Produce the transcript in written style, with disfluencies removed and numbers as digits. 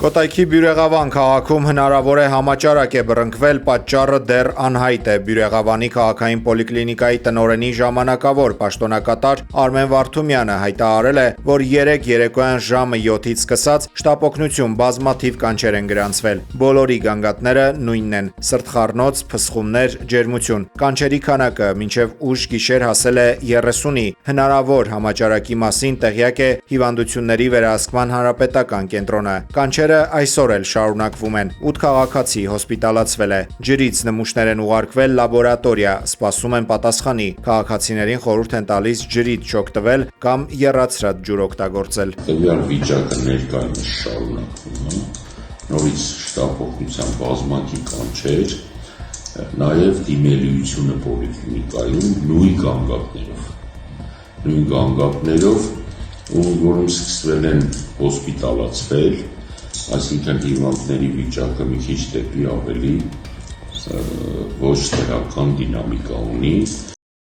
Կոտայքի Բյուրեղավան քաղաքում հնարավոր է համաճարակ է բռնկվել, պատճառը դեռ անհայտ է։ Բյուրեղավանի քաղաքային պոլիկլինիկայի տնօրենի ժամանակավոր պաշտոնակատար Արմեն Վարդումյանը հայտարարել է, որ 3 երեկոյան ժամը 7-ից սկսած շտապօգնություն բազմաթիվ կանչեր են գրանցվել։ Բոլորի գանգատները նույնն են՝ սրտխառնոց, փսխումներ, ջերմություն։ Կանչերի քանակը մինչև ուշ գիշեր հասել է 30-ի։ Հնարավոր համաճարակի մասին տեղյակ է Հիվանդությունների վերահսկման հանրապետական կենտրոնը։ Կանչերը այսօր էլ շարունակվում են։ 8 քաղաքացի հոսպիտալացվել է։ Ջրից նմուշներ են ուղարկվել լաբորատորիա, սպասում են պատասխանի։ Քաղաքացիներին խորհուրդ են տալիս ջրից չօգտվել կամ եռացրած ջուր օգտագործել։ Տվյալ վիճակը ներկայումս շարունակվում է։ Նորից շտապօգնության բազմակի կանչեր, նաև դիմելիությունը պոլիկլինիկայում նույն գանգատներով, որոնք սկսվել են հոսպիտալացվել, այսինքն հիվանդների վիճակը մի քիչ դեպի ավելի ոչ դրական դինամիկա ունի։